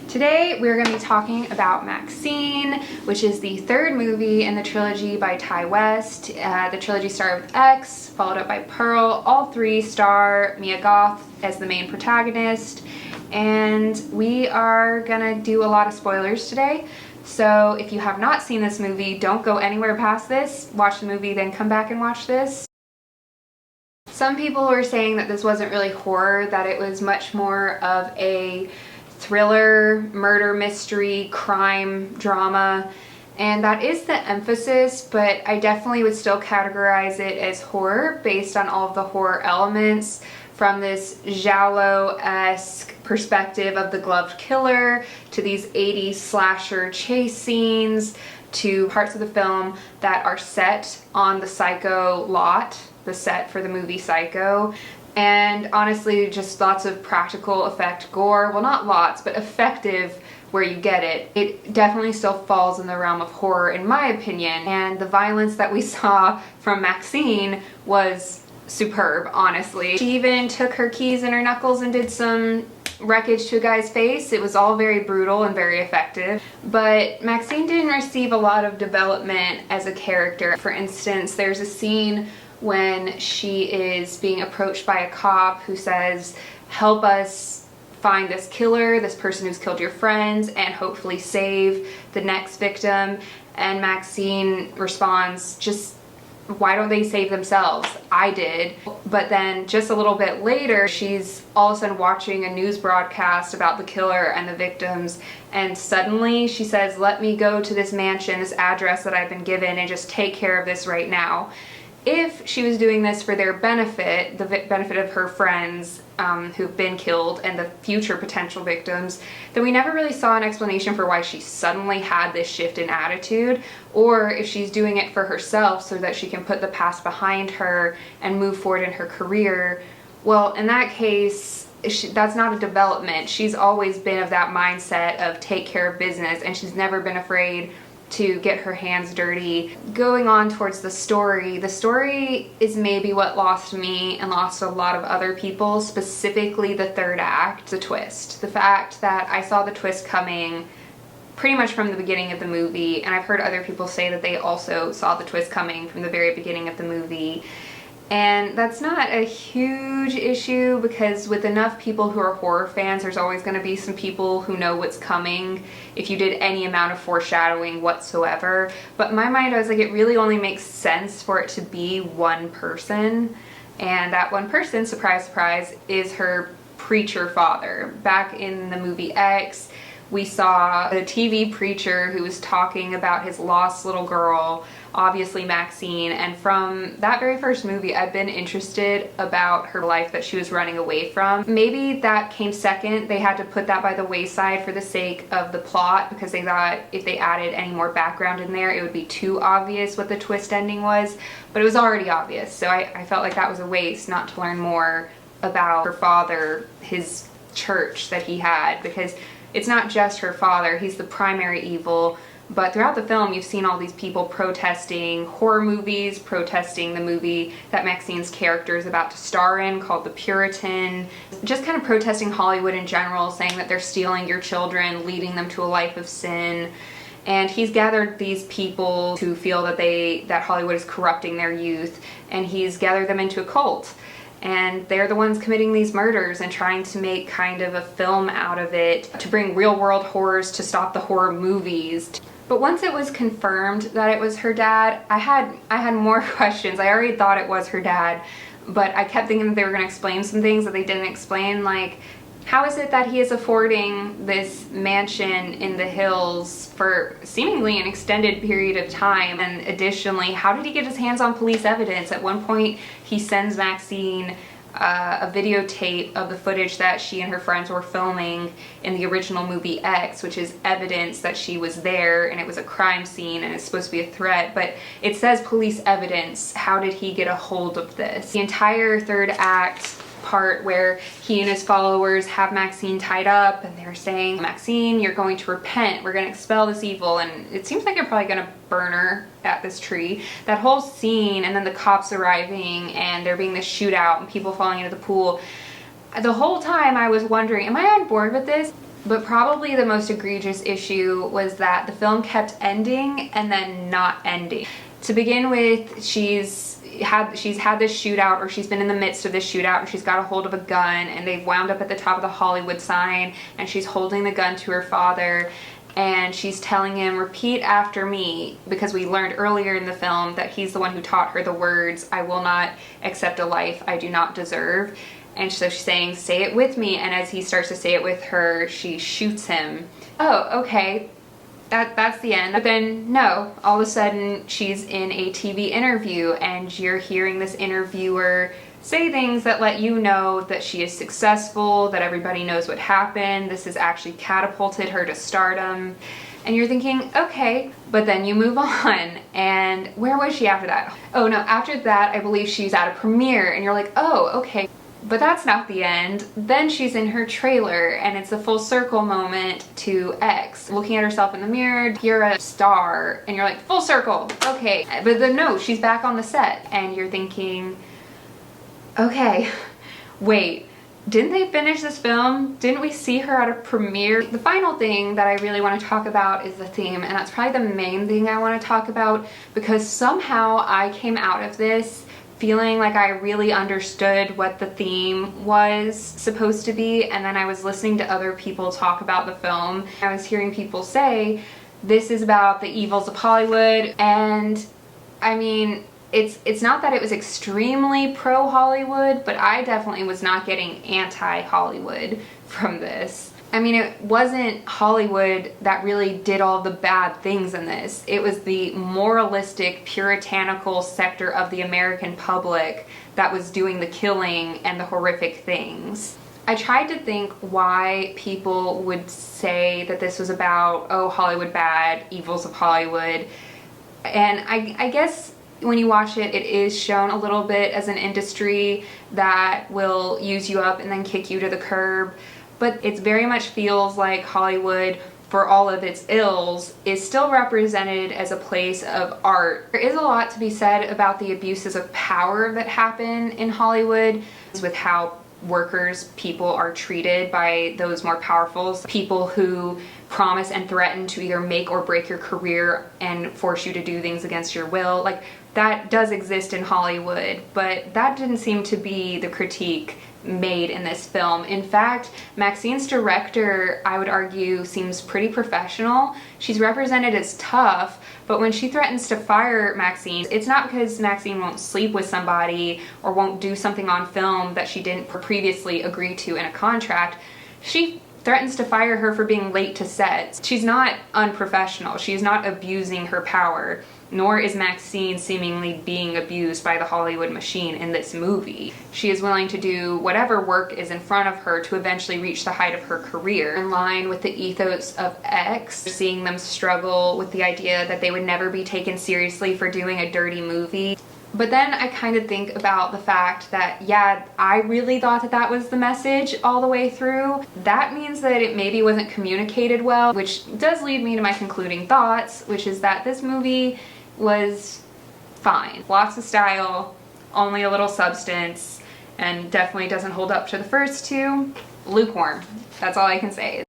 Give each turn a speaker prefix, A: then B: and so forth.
A: Today we're going to be talking about MaXXXine, which is the third movie in the trilogy by Ty West. The trilogy started with X, followed up by Pearl. All three star Mia Goth as the main protagonist, and we are going to do a lot of spoilers today. So if you have not seen this movie, don't go anywhere past this. Watch the movie, then come back and watch this. Some people were saying that this wasn't really horror, that it was much more of a thriller, murder mystery, crime drama, and that is the emphasis, but I definitely would still categorize it as horror based on all of the horror elements, from this giallo-esque perspective of the gloved killer to these 80s slasher chase scenes to parts of the film that are set on the Psycho lot, the set for the movie Psycho. And honestly, just lots of practical effect gore. Well, not lots, but effective where you get it. It definitely still falls in the realm of horror, in my opinion. And the violence that we saw from MaXXXine was superb, honestly. She even took her keys in her knuckles and did some wreckage to a guy's face. It was all very brutal and very effective. But MaXXXine didn't receive a lot of development as a character. For instance, there's a scene when she is being approached by a cop who says, "Help us find this killer, this person who's killed your friends, and hopefully save the next victim." And MaXXXine responds, "Just why don't they save themselves? I did." But then just a little bit later, she's all of a sudden watching a news broadcast about the killer and the victims, and suddenly she says, "Let me go to this mansion, this address that I've been given, and just take care of this right now." If she was doing this for their benefit, the benefit of her friends who've been killed and the future potential victims, then we never really saw an explanation for why she suddenly had this shift in attitude, or if she's doing it for herself so that she can put the past behind her and move forward in her career. Well, in that case, that's not a development. She's always been of that mindset of take care of business, and she's never been afraid to get her hands dirty. Going on towards the story is maybe what lost me and lost a lot of other people, specifically the third act, the twist. The fact that I saw the twist coming pretty much from the beginning of the movie, and I've heard other people say that they also saw the twist coming from the very beginning of the movie. And that's not a huge issue, because with enough people who are horror fans, there's always going to be some people who know what's coming if you did any amount of foreshadowing whatsoever. But in my mind, I was like, it really only makes sense for it to be one person. And that one person, surprise, surprise, is her preacher father. Back in the movie X, we saw a TV preacher who was talking about his lost little girl, obviously MaXXXine, and from that very first movie I've been interested about her life that she was running away from. Maybe that came second. They had to put that by the wayside for the sake of the plot, because they thought if they added any more background in there it would be too obvious what the twist ending was, but it was already obvious, so I felt like that was a waste not to learn more about her father, his church that he had, because it's not just her father, he's the primary evil. But throughout the film, you've seen all these people protesting horror movies, protesting the movie that MaXXXine's character is about to star in, called The Puritan, just kind of protesting Hollywood in general, saying that they're stealing your children, leading them to a life of sin. And he's gathered these people who feel that Hollywood is corrupting their youth, and he's gathered them into a cult. And they're the ones committing these murders and trying to make kind of a film out of it to bring real world horrors to stop the horror movies. But once it was confirmed that it was her dad, I had more questions. I already thought it was her dad, but I kept thinking that they were going to explain some things that they didn't explain, like how is it that he is affording this mansion in the hills for seemingly an extended period of time? And additionally, how did he get his hands on police evidence? At one point, he sends MaXXXine a videotape of the footage that she and her friends were filming in the original movie X, which is evidence that she was there and it was a crime scene and it's supposed to be a threat, but it says police evidence. How did he get a hold of this? The entire third act part where he and his followers have MaXXXine tied up and they're saying, "MaXXXine, you're going to repent, we're going to expel this evil," and it seems like they're probably going to burn her at this tree. That whole scene, and then the cops arriving and there being this shootout and people falling into the pool. The whole time I was wondering, am I on board with this? But probably the most egregious issue was that the film kept ending and then not ending. To begin with, she's had this shootout, or she's been in the midst of this shootout, and she's got a hold of a gun, and they've wound up at the top of the Hollywood sign, and she's holding the gun to her father, and she's telling him, repeat after me, because we learned earlier in the film that he's the one who taught her the words, I will not accept a life I do not deserve. And so she's saying, say it with me, and as he starts to say it with her, she shoots him. Oh, okay. That's the end. But then, no, all of a sudden she's in a TV interview, and you're hearing this interviewer say things that let you know that she is successful, that everybody knows what happened, this has actually catapulted her to stardom. And you're thinking, okay, but then you move on, and where was she after that? Oh no, after that I believe she's at a premiere, and you're like, oh, okay. But that's not the end. Then she's in her trailer, and it's a full circle moment to X. Looking at herself in the mirror, you're a star, and you're like, full circle, okay. But then no, she's back on the set, and you're thinking, okay, wait, didn't they finish this film? Didn't we see her at a premiere? The final thing that I really want to talk about is the theme, and that's probably the main thing I want to talk about, because somehow I came out of this feeling like I really understood what the theme was supposed to be, and then I was listening to other people talk about the film. I was hearing people say, this is about the evils of Hollywood, and I mean, it's not that it was extremely pro-Hollywood, but I definitely was not getting anti-Hollywood from this. I mean, it wasn't Hollywood that really did all the bad things in this. It was the moralistic, puritanical sector of the American public that was doing the killing and the horrific things. I tried to think why people would say that this was about, oh, Hollywood bad, evils of Hollywood. And I guess when you watch it, it is shown a little bit as an industry that will use you up and then kick you to the curb. But it very much feels like Hollywood, for all of its ills, is still represented as a place of art. There is a lot to be said about the abuses of power that happen in Hollywood, with how people are treated by those more powerful, people who promise and threaten to either make or break your career and force you to do things against your will. Like, that does exist in Hollywood, but that didn't seem to be the critique made in this film. In fact, MaXXXine's director, I would argue, seems pretty professional. She's represented as tough, but when she threatens to fire MaXXXine, it's not because MaXXXine won't sleep with somebody or won't do something on film that she didn't previously agree to in a contract. She threatens to fire her for being late to set. She's not unprofessional. She's not abusing her power, nor is MaXXXine seemingly being abused by the Hollywood machine in this movie. She is willing to do whatever work is in front of her to eventually reach the height of her career. In line with the ethos of X, seeing them struggle with the idea that they would never be taken seriously for doing a dirty movie. But then I kind of think about the fact that, yeah, I really thought that that was the message all the way through. That means that it maybe wasn't communicated well, which does lead me to my concluding thoughts, which is that this movie was fine. Lots of style, only a little substance, and definitely doesn't hold up to the first two. Lukewarm. That's all I can say.